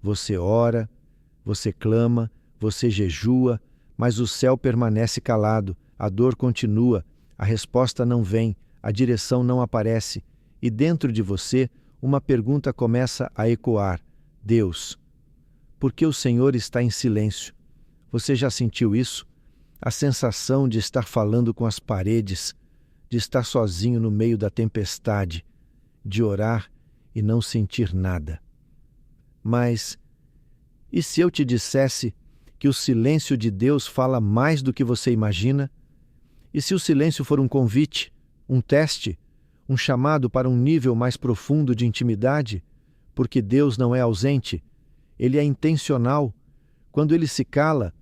Você ora, você clama, você jejua, mas o céu permanece calado, a dor continua, a resposta não vem, a direção não aparece, e dentro de você uma pergunta começa a ecoar: Deus, por que o Senhor está em silêncio? Você já sentiu isso? A sensação de estar falando com as paredes, de estar sozinho no meio da tempestade, de orar e não sentir nada. Mas, e se eu te dissesse que o silêncio de Deus fala mais do que você imagina? E se o silêncio for um convite, um teste, um chamado para um nível mais profundo de intimidade? Porque Deus não é ausente, Ele é intencional. Quando Ele se cala,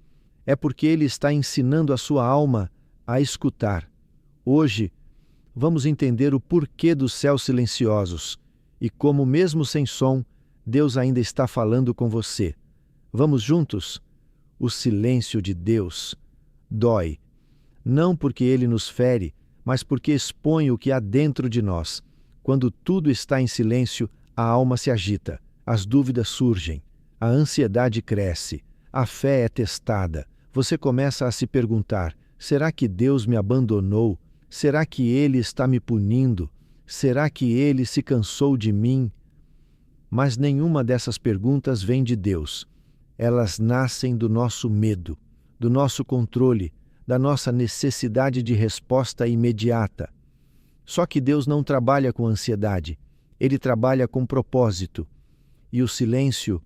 é porque Ele está ensinando a sua alma a escutar. Hoje, vamos entender o porquê dos céus silenciosos e como, mesmo sem som, Deus ainda está falando com você. Vamos juntos? O silêncio de Deus dói, não porque Ele nos fere, mas porque expõe o que há dentro de nós. Quando tudo está em silêncio, a alma se agita, as dúvidas surgem, a ansiedade cresce, a fé é testada. Você começa a se perguntar: será que Deus me abandonou? Será que Ele está me punindo? Será que Ele se cansou de mim? Mas nenhuma dessas perguntas vem de Deus. Elas nascem do nosso medo, do nosso controle, da nossa necessidade de resposta imediata. Só que Deus não trabalha com ansiedade, Ele trabalha com propósito. E o silêncio,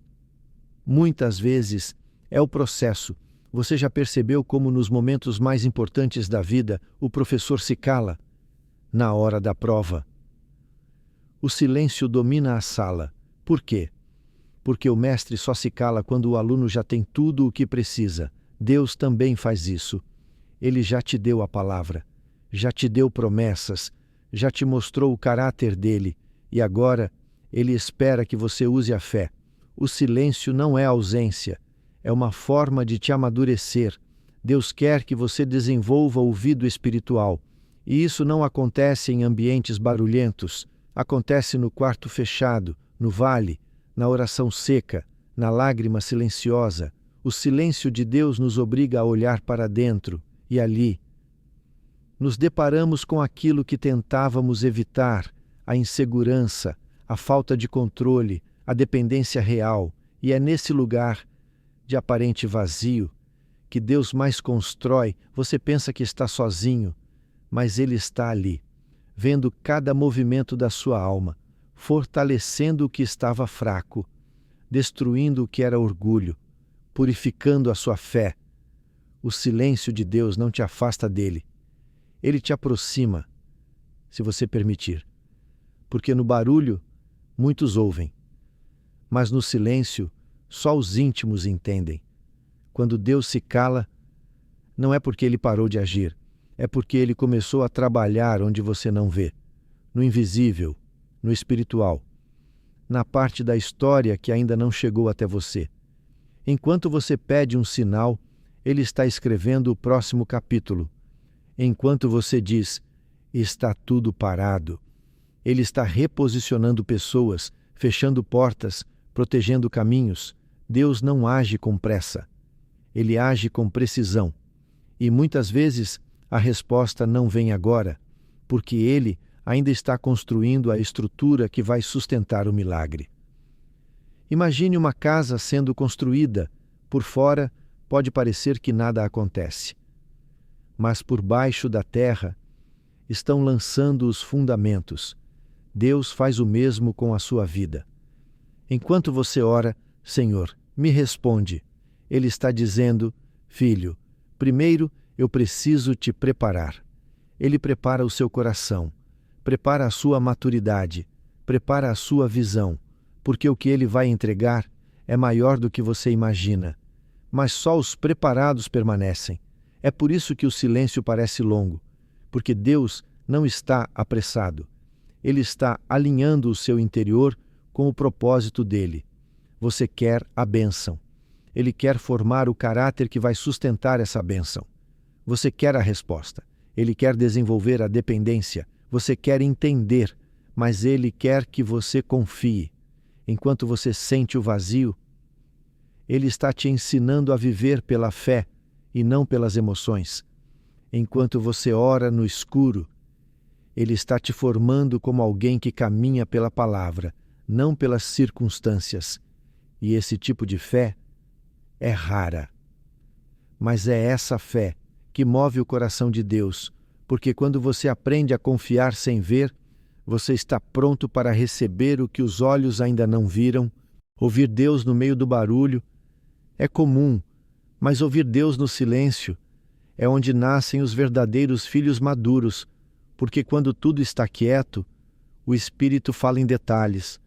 muitas vezes, é o processo. Você já percebeu como nos momentos mais importantes da vida o professor se cala? Na hora da prova. O silêncio domina a sala. Por quê? Porque o mestre só se cala quando o aluno já tem tudo o que precisa. Deus também faz isso. Ele já te deu a palavra, já te deu promessas, já te mostrou o caráter dele, e agora Ele espera que você use a fé. O silêncio não é ausência, é uma forma de te amadurecer. Deus quer que você desenvolva ouvido espiritual, e isso não acontece em ambientes barulhentos, acontece no quarto fechado, no vale, na oração seca, na lágrima silenciosa. O silêncio de Deus nos obriga a olhar para dentro, e ali nos deparamos com aquilo que tentávamos evitar: a insegurança, a falta de controle, a dependência real. E é nesse lugar de aparente vazio que Deus mais constrói. Você pensa que está sozinho, mas Ele está ali, vendo cada movimento da sua alma, fortalecendo o que estava fraco, destruindo o que era orgulho, purificando a sua fé. O silêncio de Deus não te afasta dele. Ele te aproxima, se você permitir. Porque no barulho, muitos ouvem. Mas no silêncio, só os íntimos entendem. Quando Deus se cala, não é porque Ele parou de agir, é porque Ele começou a trabalhar onde você não vê, no invisível, no espiritual, na parte da história que ainda não chegou até você. Enquanto você pede um sinal, Ele está escrevendo o próximo capítulo. Enquanto você diz: está tudo parado, Ele está reposicionando pessoas, fechando portas, protegendo caminhos. Deus não age com pressa. Ele age com precisão. E muitas vezes a resposta não vem agora, porque Ele ainda está construindo a estrutura que vai sustentar o milagre. Imagine uma casa sendo construída. Por fora, pode parecer que nada acontece. Mas por baixo da terra estão lançando os fundamentos. Deus faz o mesmo com a sua vida. Enquanto você ora: Senhor, me responde, Ele está dizendo: filho, primeiro eu preciso te preparar. Ele prepara o seu coração, prepara a sua maturidade, prepara a sua visão, porque o que Ele vai entregar é maior do que você imagina. Mas só os preparados permanecem. É por isso que o silêncio parece longo, porque Deus não está apressado. Ele está alinhando o seu interior com o propósito dele. Você quer a bênção. Ele quer formar o caráter que vai sustentar essa bênção. Você quer a resposta. Ele quer desenvolver a dependência. Você quer entender, mas Ele quer que você confie. Enquanto você sente o vazio, Ele está te ensinando a viver pela fé e não pelas emoções. Enquanto você ora no escuro, Ele está te formando como alguém que caminha pela palavra, não pelas circunstâncias. E esse tipo de fé é rara. Mas é essa fé que move o coração de Deus, porque quando você aprende a confiar sem ver, você está pronto para receber o que os olhos ainda não viram. Ouvir Deus no meio do barulho é comum, mas ouvir Deus no silêncio é onde nascem os verdadeiros filhos maduros, porque quando tudo está quieto, o Espírito fala em detalhes,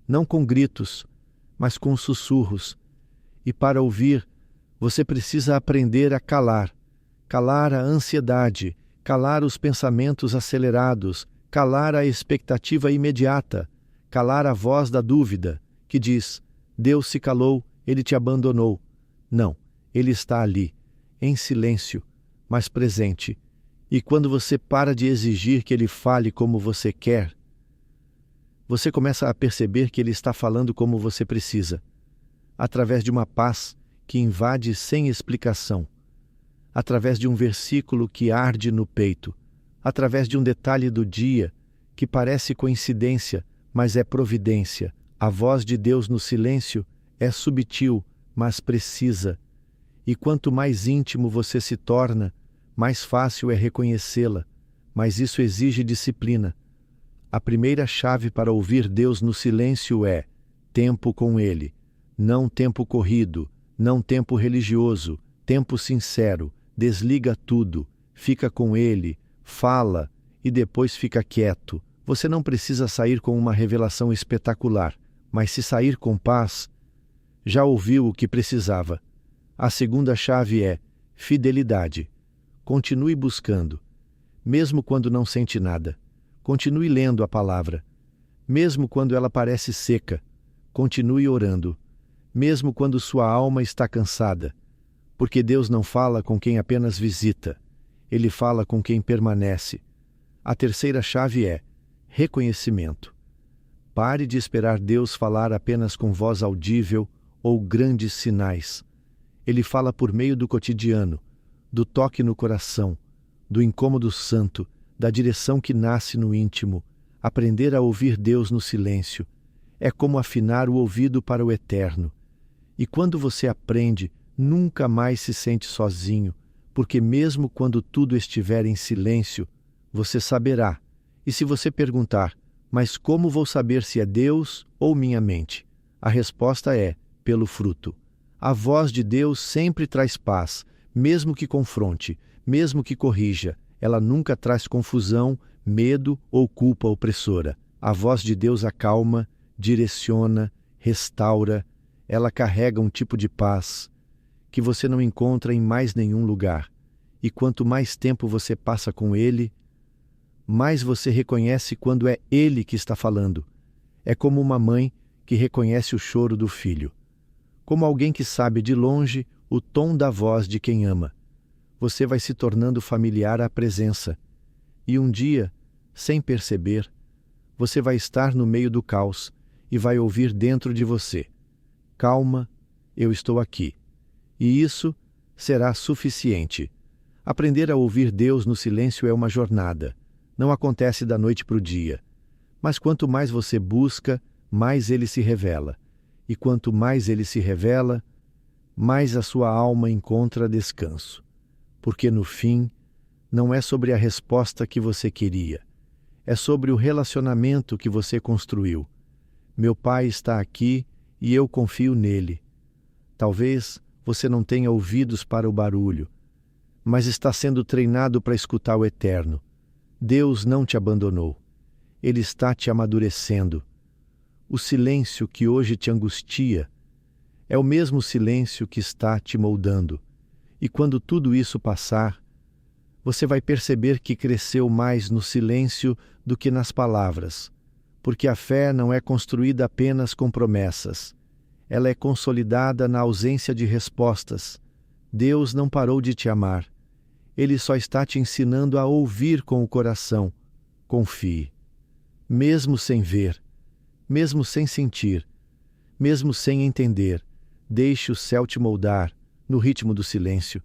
não com gritos, mas com sussurros. E para ouvir, você precisa aprender a calar. Calar a ansiedade, calar os pensamentos acelerados, calar a expectativa imediata, calar a voz da dúvida, que diz: Deus se calou, Ele te abandonou. Não, Ele está ali, em silêncio, mas presente. E quando você para de exigir que Ele fale como você quer, você começa a perceber que Ele está falando como você precisa, através de uma paz que invade sem explicação, através de um versículo que arde no peito, através de um detalhe do dia que parece coincidência, mas é providência. A voz de Deus no silêncio é subtil, mas precisa. E quanto mais íntimo você se torna, mais fácil é reconhecê-la, mas isso exige disciplina. A primeira chave para ouvir Deus no silêncio é tempo com Ele, não tempo corrido, não tempo religioso, tempo sincero. Desliga tudo, fica com Ele, fala e depois fica quieto. Você não precisa sair com uma revelação espetacular, mas se sair com paz, já ouviu o que precisava. A segunda chave é fidelidade. Continue buscando, mesmo quando não sente nada. Continue lendo a palavra, mesmo quando ela parece seca. Continue orando, mesmo quando sua alma está cansada. Porque Deus não fala com quem apenas visita, Ele fala com quem permanece. A terceira chave é reconhecimento. Pare de esperar Deus falar apenas com voz audível ou grandes sinais. Ele fala por meio do cotidiano, do toque no coração, do incômodo santo, da direção que nasce no íntimo. Aprender a ouvir Deus no silêncio é como afinar o ouvido para o eterno. E quando você aprende, nunca mais se sente sozinho, porque mesmo quando tudo estiver em silêncio, você saberá. E se você perguntar, mas como vou saber se é Deus ou minha mente? A resposta é, pelo fruto. A voz de Deus sempre traz paz, mesmo que confronte, mesmo que corrija. Ela nunca traz confusão, medo ou culpa opressora. A voz de Deus acalma, direciona, restaura. Ela carrega um tipo de paz que você não encontra em mais nenhum lugar. E quanto mais tempo você passa com Ele, mais você reconhece quando é Ele que está falando. É como uma mãe que reconhece o choro do filho. Como alguém que sabe de longe o tom da voz de quem ama. Você vai se tornando familiar à presença. E um dia, sem perceber, você vai estar no meio do caos e vai ouvir dentro de você: calma, eu estou aqui. E isso será suficiente. Aprender a ouvir Deus no silêncio é uma jornada. Não acontece da noite para o dia. Mas quanto mais você busca, mais Ele se revela. E quanto mais Ele se revela, mais a sua alma encontra descanso. Porque no fim, não é sobre a resposta que você queria. É sobre o relacionamento que você construiu. Meu Pai está aqui e eu confio nele. Talvez você não tenha ouvidos para o barulho, mas está sendo treinado para escutar o eterno. Deus não te abandonou. Ele está te amadurecendo. O silêncio que hoje te angustia é o mesmo silêncio que está te moldando. E quando tudo isso passar, você vai perceber que cresceu mais no silêncio do que nas palavras, porque a fé não é construída apenas com promessas. Ela é consolidada na ausência de respostas. Deus não parou de te amar. Ele só está te ensinando a ouvir com o coração. Confie. Mesmo sem ver, mesmo sem sentir, mesmo sem entender, Deixe o céu te moldar, no ritmo do silêncio.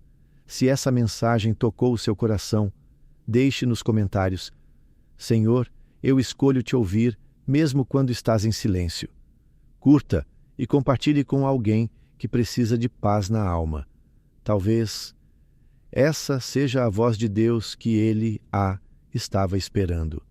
Se essa mensagem tocou o seu coração, deixe nos comentários: Senhor, eu escolho te ouvir, mesmo quando estás em silêncio. Curta e compartilhe com alguém que precisa de paz na alma. Talvez essa seja a voz de Deus que ele estava esperando.